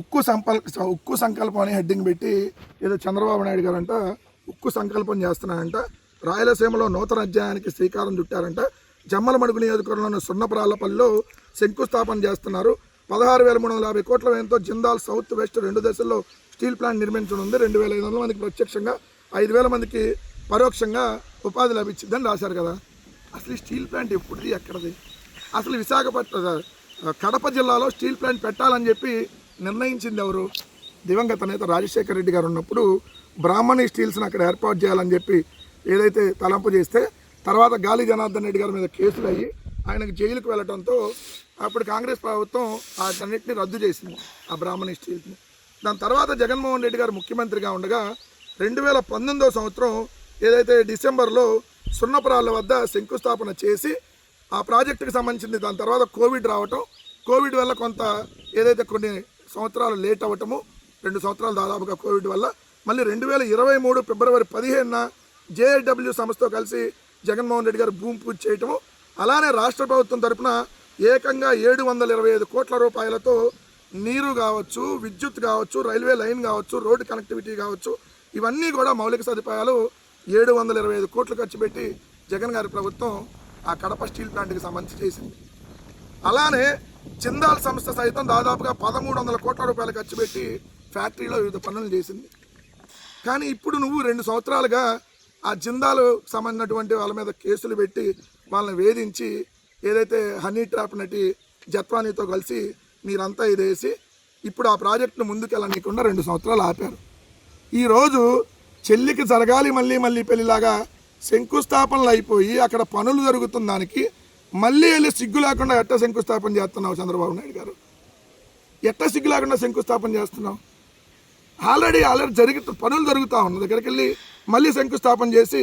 ఉక్కు సంకల్పం అని హెడ్డింగ్ పెట్టి ఏదో చంద్రబాబు నాయుడు గారంట ఉక్కు సంకల్పం చేస్తున్నారంట. రాయలసీమలో నూతన అధ్యాయానికి శ్రీకారం చుట్టారంట. జమ్మలమడుగు నియోజకవర్గంలోని సున్నప్రాళ్లపల్లిలో శంకుస్థాపన చేస్తున్నారు. 16,350 కోట్ల వ్యయంతో జిందాల్ సౌత్ వెస్ట్ 2 దశల్లో స్టీల్ ప్లాంట్ నిర్మించనుంది. 2,500 మందికి ప్రత్యక్షంగా 5,000 మందికి పరోక్షంగా ఉపాధి లభించిందని రాశారు కదా. అసలు ఈ స్టీల్ ప్లాంట్ ఎప్పుడుది, ఎక్కడది? అసలు విశాఖపట్నం కడప జిల్లాలో స్టీల్ ప్లాంట్ పెట్టాలని చెప్పి నిర్ణయించింది ఎవరు? దివంగత నేత రాజశేఖర రెడ్డి గారు ఉన్నప్పుడు బ్రాహ్మణి స్టీల్స్ని అక్కడ ఏర్పాటు చేయాలని చెప్పి ఏదైతే తలంపు చేస్తే తర్వాత గాలి జనార్దన్ రెడ్డి గారి మీద కేసులు అయ్యి ఆయనకు జైలుకు వెళ్ళడంతో అప్పుడు కాంగ్రెస్ ప్రభుత్వం వాటన్నిటిని రద్దు చేసింది, ఆ బ్రాహ్మణి స్టీల్స్ని. దాని తర్వాత జగన్మోహన్ రెడ్డి గారు ముఖ్యమంత్రిగా ఉండగా 2019వ సంవత్సరం ఏదైతే డిసెంబర్లో సున్నపురాళ్ళ వద్ద శంకుస్థాపన చేసి ఆ ప్రాజెక్టుకి సంబంధించింది. దాని తర్వాత కోవిడ్ రావటం, కోవిడ్ వల్ల కొంత ఏదైతే కొన్ని సంవత్సరాలు లేట్ అవ్వటము, 2 సంవత్సరాలు దాదాపుగా కోవిడ్ వల్ల మళ్ళీ 2023 ఫిబ్రవరి 15న జేఎస్డబ్ల్యూ సంస్థతో కలిసి జగన్మోహన్ రెడ్డి గారు భూమి పూజ చేయటము. అలానే రాష్ట్ర ప్రభుత్వం తరఫున ఏకంగా 725 కోట్ల రూపాయలతో నీరు కావచ్చు, విద్యుత్ కావచ్చు, రైల్వే లైన్ కావచ్చు, రోడ్డు కనెక్టివిటీ కావచ్చు, ఇవన్నీ కూడా మౌలిక సదుపాయాలు 725 కోట్లు ఖర్చు పెట్టి జగన్ గారి ప్రభుత్వం ఆ కడప స్టీల్ ప్లాంట్కి సంబంధించి చేసింది. అలానే జిందాల్ సంస్థ సైతం దాదాపుగా 1,300 కోట్ల రూపాయలు ఖర్చు పెట్టి ఫ్యాక్టరీలో వివిధ పనులు చేసింది. కానీ ఇప్పుడు నువ్వు 2 సంవత్సరాలుగా ఆ జిందాలు సంబంధించినటువంటి వాళ్ళ మీద కేసులు పెట్టి వాళ్ళని వేధించి ఏదైతే హనీ ట్రాప్ నటి జత్వానీతో కలిసి మీరంతా ఇదేసి ఇప్పుడు ఆ ప్రాజెక్టును ముందుకెళ్ళనీయకుండా 2 సంవత్సరాలు ఆపారు. ఈరోజు చెల్లికి జరగాలి మళ్ళీ పెళ్లిలాగా శంకుస్థాపనలు అయిపోయి అక్కడ పనులు జరుగుతున్న దానికి మళ్ళీ వెళ్ళి సిగ్గు లేకుండా ఎట్ట శంకుస్థాపన చేస్తున్నావు చంద్రబాబు నాయుడు గారు? ఎట్ట సిగ్గు లేకుండా శంకుస్థాపన చేస్తున్నావు? ఆల్రెడీ పనులు జరుగుతూ ఉన్న దగ్గరికి వెళ్ళి మళ్ళీ శంకుస్థాపన చేసి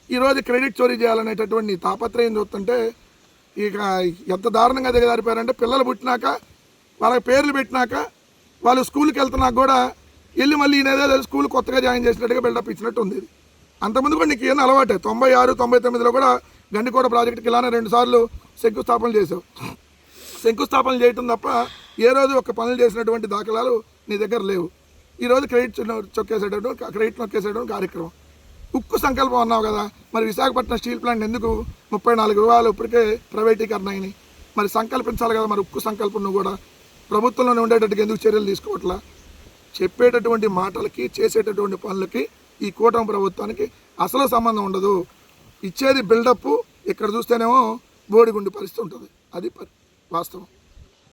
ఈరోజు క్రెడిట్ చోరీ చేయాలనేటటువంటి తాపత్రయం చూస్తుంటే ఇక ఎంత దారుణంగా దిగజారిపోయారంటే, పిల్లలు పుట్టినాక వాళ్ళకి పేర్లు పెట్టినాక వాళ్ళు స్కూల్కి వెళ్తున్నాక కూడా వెళ్ళి మళ్ళీ ఈయనేదో స్కూల్ కొత్తగా జాయిన్ చేసినట్టుగా బిల్డప్ ఇచ్చినట్టు ఉంది. అంతకుముందు కూడా నీకు ఏం అలవాటే, 96, 99లో కూడా గండికోట ప్రాజెక్టుకి ఇలానే 2 సార్లు శంకుస్థాపనలు చేసావు. శంకుస్థాపనలు చేయటం తప్ప ఏ రోజు ఒక పనులు చేసినటువంటి దాఖలాలు నీ దగ్గర లేవు. ఈరోజు క్రెడిట్ నొక్కేసేటటువంటి కార్యక్రమం. ఉక్కు సంకల్పం అన్నావు కదా, మరి విశాఖపట్నం స్టీల్ ప్లాంట్ ఎందుకు 34 వివాహాలు ఇప్పటికే ప్రైవేటీకరణ అయినాయి? మరి సంకల్పించాలి కదా, మరి ఉక్కు సంకల్పం నువ్వు కూడా ప్రభుత్వంలోనే ఉండేటట్టుగా ఎందుకు చర్యలు తీసుకోవట్లా? చెప్పేటటువంటి మాటలకి చేసేటటువంటి పనులకి ఈ కూటమి ప్రభుత్వానికి అసలు సంబంధం ఉండదు. ఇచ్చేది బిల్డప్, ఇక్కడ చూస్తేనేమో బోడిగుండి పరిస్థితి ఉంటుంది. అది వాస్తవం.